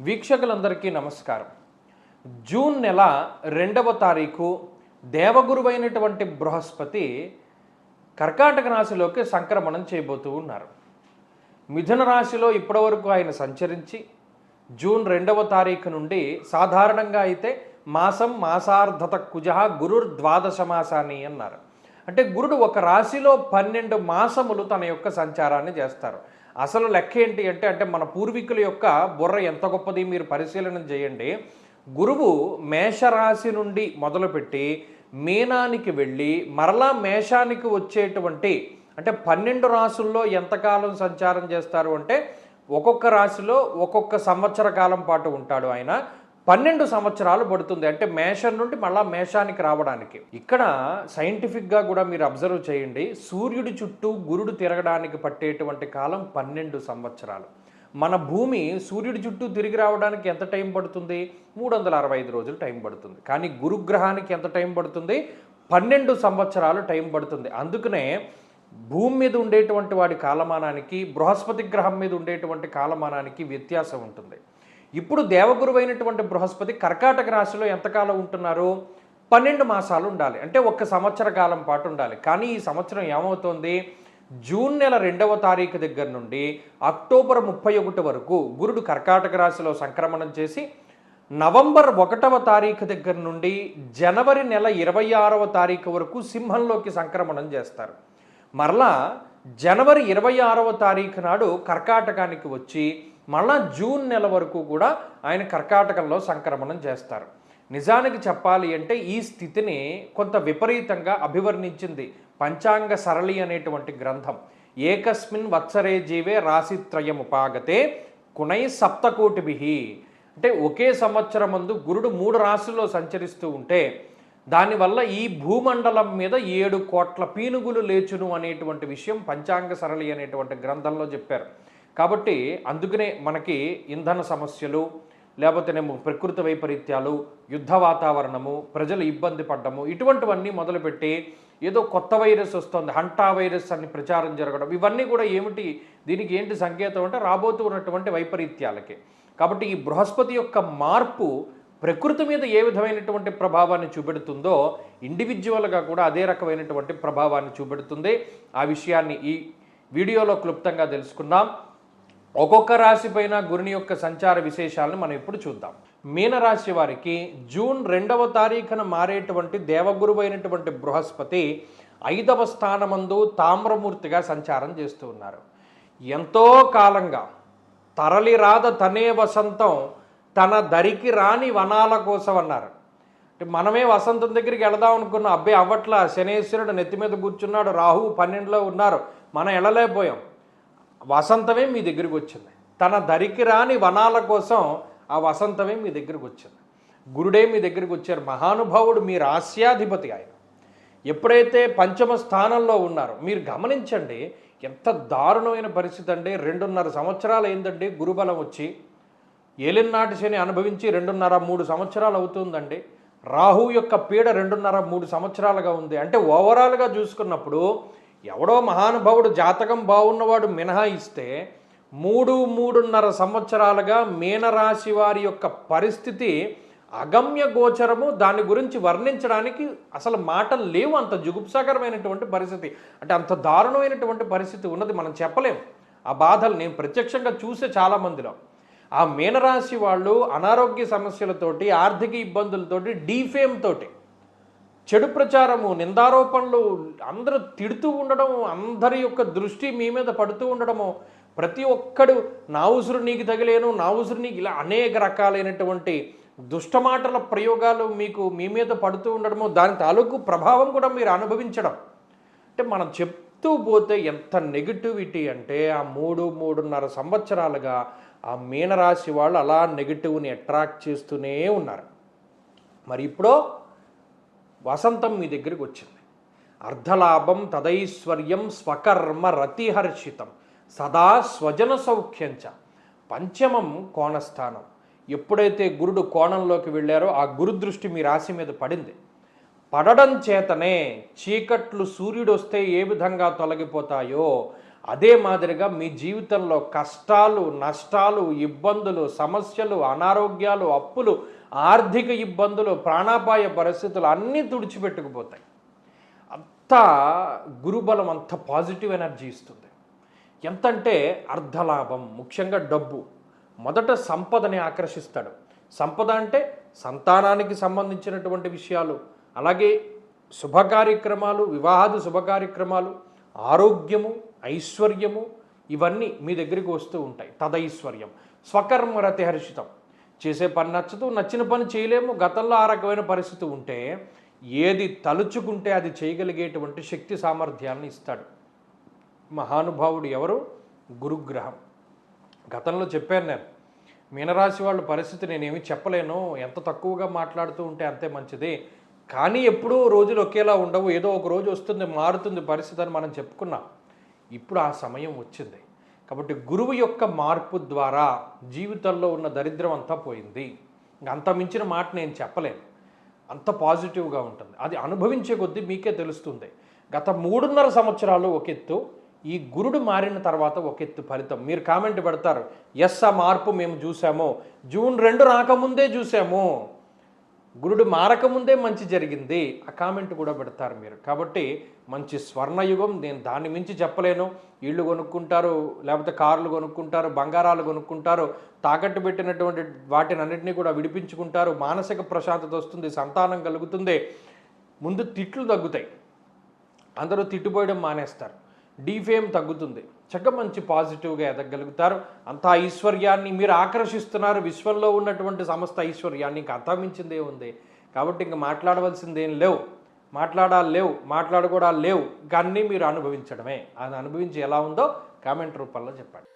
వీక్షకులందరికీ నమస్కారం. జూన్ నెల 2వ తారీఖు దేవగురువైనటువంటి బృహస్పతి కర్కాటక రాశిలోకి సంక్రమణం చేయబోతూ ఉన్నారు. మిథున రాశిలో ఇప్పటివరకు ఆయన సంచరించి జూన్ 2వ తారీఖు నుండి సాధారణంగా అయితే మాసార్ధత కుజ గురుర్ ద్వాదశ మాసాని అన్నారు. అంటే గురుడు ఒక రాశిలో 12 మాసములు తన యొక్క సంచారాన్ని చేస్తారు. అసలు లెక్క ఏంటి అంటే మన పూర్వీకుల యొక్క బుర్ర ఎంత గొప్పది మీరు పరిశీలన చేయండి. గురువు మేషరాశి నుండి మొదలుపెట్టి మీనానికి వెళ్ళి మరలా మేషానికి వచ్చేటువంటి అంటే 12 రాశుల్లో ఎంతకాలం సంచారం చేస్తారు అంటే ఒక్కొక్క రాశిలో ఒక్కొక్క సంవత్సర కాలం పాటు ఉంటాడు ఆయన. 12 సంవత్సరాలు పడుతుంది అంటే మేషం నుండి మళ్ళా మేషానికి రావడానికి. ఇక్కడ సైంటిఫిక్గా కూడా మీరు అబ్జర్వ్ చేయండి, సూర్యుడి చుట్టూ గురుడు తిరగడానికి పట్టేటువంటి కాలం 12 సంవత్సరాలు. మన భూమి సూర్యుడి చుట్టూ తిరిగి రావడానికి ఎంత టైం పడుతుంది? 365 రోజులు టైం పడుతుంది. కానీ గురుగ్రహానికి ఎంత టైం పడుతుంది? 12 సంవత్సరాలు టైం పడుతుంది. అందుకనే భూమి మీద ఉండేటువంటి వాడి కాలమానానికి బృహస్పతి గ్రహం మీద ఉండేటువంటి కాలమానానికి వ్యత్యాసం ఉంటుంది. ఇప్పుడు దేవగురువైనటువంటి బృహస్పతి కర్కాటక రాశిలో ఎంతకాలం ఉంటున్నారు? 12 మాసాలు ఉండాలి, అంటే 1 సంవత్సర కాలం పాటు ఉండాలి. కానీ ఈ సంవత్సరం ఏమవుతోంది? జూన్ నెల 2వ తారీఖు దగ్గర నుండి అక్టోబర్ 31 వరకు గురుడు కర్కాటక రాశిలో సంక్రమణం చేసి నవంబర్ 1వ తారీఖు దగ్గర నుండి జనవరి నెల 26వ తారీఖు వరకు సింహంలోకి సంక్రమణం చేస్తారు. మరలా జనవరి 26వ తారీఖు నాడు కర్కాటకానికి వచ్చి మళ్ళా జూన్ నెల వరకు కూడా ఆయన కర్కాటకంలో సంక్రమణం చేస్తారు. నిజానికి చెప్పాలి అంటే ఈ స్థితిని కొంత విపరీతంగా అభివర్ణించింది పంచాంగ సరళి అనేటువంటి గ్రంథం. ఏకస్మిన్ వత్సరే జీవే రాశిత్రయముపాగతే కునై సప్తకోటిభిః. అంటే ఒకే సంవత్సరం ముందు గురుడు 3 రాశుల్లో సంచరిస్తూ ఉంటే దానివల్ల ఈ భూమండలం మీద 7 కోట్ల పీనుగులు లేచును అనేటువంటి విషయం పంచాంగ సరళి అనేటువంటి గ్రంథంలో చెప్పారు. కాబట్టి అందుకనే మనకి ఇంధన సమస్యలు లేకపోతేనేమో ప్రకృతి వైపరీత్యాలు, యుద్ధ వాతావరణము, ప్రజలు ఇబ్బంది పడ్డము, ఇటువంటివన్నీ మొదలుపెట్టి ఏదో కొత్త వైరస్ వస్తుంది, హంటా వైరస్ అని ప్రచారం జరగడం, ఇవన్నీ కూడా ఏమిటి, దీనికి ఏంటి సంకేతం అంటే రాబోతూ ఉన్నటువంటి వైపరీత్యాలకి. కాబట్టి ఈ బృహస్పతి యొక్క మార్పు ప్రకృతి మీద ఏ విధమైనటువంటి ప్రభావాన్ని చూపెడుతుందో ఇండివిజువల్గా కూడా అదే రకమైనటువంటి ప్రభావాన్ని చూపెడుతుంది. ఆ విషయాన్ని ఈ వీడియోలో క్లుప్తంగా తెలుసుకుందాం. ఒక్కొక్క రాశి పైన గురుని యొక్క సంచార విశేషాలను మనం ఇప్పుడు చూద్దాం. మీనరాశి వారికి జూన్ 2వ తారీఖున మారేటువంటి దేవగురువు అయినటువంటి బృహస్పతి 5వ స్థానమందు తామ్రమూర్తిగా సంచారం చేస్తూ ఉన్నారు. ఎంతో కాలంగా తరలిరాద తనే వసంతం తన దరికి రాని వనాల కోసం అన్నారు. అంటే మనమే వసంతం దగ్గరికి వెళదాం అనుకున్నాం, అబ్బాయి అవ్వట్లా, శనేశ్వరుడు నెత్తి మీద కూర్చున్నాడు, రాహువు 12లో ఉన్నారు, మనం వెళ్ళలేకపోయాం. వసంతమే మీ దగ్గరికి వచ్చింది. తన దరికి రాని వనాల కోసం ఆ వసంతమే మీ దగ్గరికి వచ్చింది. గురుడే మీ దగ్గరికి వచ్చారు. మహానుభావుడు, మీ రాశ్యాధిపతి ఆయన. ఎప్పుడైతే 5వ స్థానంలో ఉన్నారో మీరు గమనించండి, ఎంత దారుణమైన పరిస్థితి అండి. 2.5 సంవత్సరాలు అయిందండి గురుబలం వచ్చి. ఏలినాటి శని అనుభవించి 2.5-3 సంవత్సరాలు అవుతుందండి. రాహు యొక్క పీడ 2.5-3 సంవత్సరాలుగా ఉంది. అంటే ఓవరాల్గా చూసుకున్నప్పుడు ఎవడో మహానుభావుడు జాతకం బాగున్నవాడు మినహాయిస్తే 3-3.5 సంవత్సరాలుగా మీనరాశి వారి యొక్క పరిస్థితి అగమ్య గోచరము. దాని గురించి వర్ణించడానికి అసలు మాటలు లేవు. అంత జుగుప్సాకరమైనటువంటి పరిస్థితి, అంటే అంత దారుణమైనటువంటి పరిస్థితి ఉన్నది. మనం చెప్పలేం ఆ బాధలు. నేను ప్రత్యక్షంగా చూసే చాలామందిలో ఆ మీనరాశి వాళ్ళు అనారోగ్య సమస్యలతోటి, ఆర్థిక ఇబ్బందులతోటి, డీఫేమ్ తోటి, చెడు ప్రచారము, నిందారోపణలు, అందరూ తిడుతూ ఉండడం, అందరి యొక్క దృష్టి మీ మీద పడుతూ ఉండడము, ప్రతి ఒక్కడు నా ఉసురు నీకు తగిలేను, నా ఉసురు నీకు, ఇలా అనేక రకాలైనటువంటి దుష్టమాటల ప్రయోగాలు మీకు మీ మీద పడుతూ ఉండడము, దాని తాలూకు ప్రభావం కూడా మీరు అనుభవించడం. అంటే మనం చెప్తూ పోతే ఎంత నెగిటివిటీ అంటే ఆ 3-3.5 సంవత్సరాలుగా ఆ మీనరాశి వాళ్ళు అలా నెగిటివ్ని అట్రాక్ట్ చేస్తూనే ఉన్నారు. మరి ఇప్పుడు వసంతం మీ దగ్గరికి వచ్చింది. అర్ధలాభం తదైశ్వర్యం స్వకర్మ రతిహర్షితం సదా స్వజన సౌఖ్యంచ. 5వ కోణస్థానం. ఎప్పుడైతే గురుడు కోణంలోకి వెళ్ళారో ఆ గురు దృష్టి మీ రాశి మీద పడింది. పడడం చేతనే చీకట్లు సూర్యుడు వస్తే ఏ విధంగా తొలగిపోతాయో అదే మాదిరిగా మీ జీవితంలో కష్టాలు, నష్టాలు, ఇబ్బందులు, సమస్యలు, అనారోగ్యాలు, అప్పులు, ఆర్థిక ఇబ్బందులు, ప్రాణాపాయ పరిస్థితులు అన్నీ తుడిచిపెట్టుకుపోతాయి. అంత గురుబలం అంత పాజిటివ్ ఎనర్జీ ఇస్తుంది. ఎంతంటే అర్ధలాభం, ముఖ్యంగా డబ్బు. మొదట సంపదని ఆకర్షిస్తాడు. సంపద అంటే సంతానానికి సంబంధించినటువంటి విషయాలు, అలాగే శుభ కార్యక్రమాలు, వివాహాది శుభ కార్యక్రమాలు, ఆరోగ్యము, ఐశ్వర్యము, ఇవన్నీ మీ దగ్గరికి వస్తూ ఉంటాయి. తదైశ్వర్యం. స్వకర్మరతి హర్షితం. చేసే పని నచ్చదు, నచ్చిన పని చేయలేము. గతంలో ఆ రకమైన పరిస్థితి ఉంటే ఏది తలుచుకుంటే అది చేయగలిగేటువంటి శక్తి సామర్థ్యాన్ని ఇస్తాడు. మహానుభావుడు ఎవరు? గురుగ్రహం. గతంలో చెప్పాను నేను, మీనరాశి వాళ్ళ పరిస్థితి నేనేమి చెప్పలేను, ఎంత తక్కువగా మాట్లాడుతూ ఉంటే అంతే మంచిది, కానీ ఎప్పుడూ రోజులు ఒకేలా ఉండవు, ఏదో ఒక రోజు వస్తుంది, మారుతుంది పరిస్థితి అని మనం చెప్పుకున్నాం. ఇప్పుడు ఆ సమయం వచ్చింది. కాబట్టి గురువు యొక్క మార్పు ద్వారా జీవితంలో ఉన్న దరిద్రం అంతా పోయింది. అంత మించిన మాట నేను చెప్పలేను. అంత పాజిటివ్గా ఉంటుంది. అది అనుభవించే కొద్దీ మీకే తెలుస్తుంది. గత 3.5 సంవత్సరాలు ఒక ఎత్తు, ఈ గురుడు మారిన తర్వాత ఒక ఎత్తు ఫలితం. మీరు కామెంట్ పెడతారు, ఎస్ ఆ మార్పు మేము చూసాము, జూన్ 2 రాకముందే చూసాము, గురుడు మారకముందే మంచి జరిగింది, ఆ కామెంట్ కూడా పెడతారు మీరు. కాబట్టి మంచి స్వర్ణయుగం, నేను దాన్ని మించి చెప్పలేను. ఇళ్ళు కొనుక్కుంటారు, లేకపోతే కార్లు కొనుక్కుంటారు, బంగారాలు కొనుక్కుంటారు, తాకట్టు పెట్టినటువంటి వాటిని అన్నింటినీ కూడా విడిపించుకుంటారు, మానసిక ప్రశాంతత వస్తుంది, సంతానం కలుగుతుంది, ముందు తిట్లు తగ్గుతాయి, అందరూ తిట్టుపోయడం మానేస్తారు, డీఫేమ్ తగ్గుతుంది, చక్కగా మంచి పాజిటివ్గా ఎదగలుగుతారు. అంత ఐశ్వర్యాన్ని మీరు ఆకర్షిస్తున్నారు. విశ్వంలో ఉన్నటువంటి సమస్త ఐశ్వర్యాన్ని ఇంకా అంతమించిందే ఉంది. కాబట్టి ఇంకా మాట్లాడవలసిందేం లేవు, మాట్లాడుకోవడాలు లేవు, ఇంకా అన్నీ మీరు అనుభవించడమే. అది అనుభవించి ఎలా ఉందో కామెంట్ రూపంలో చెప్పండి.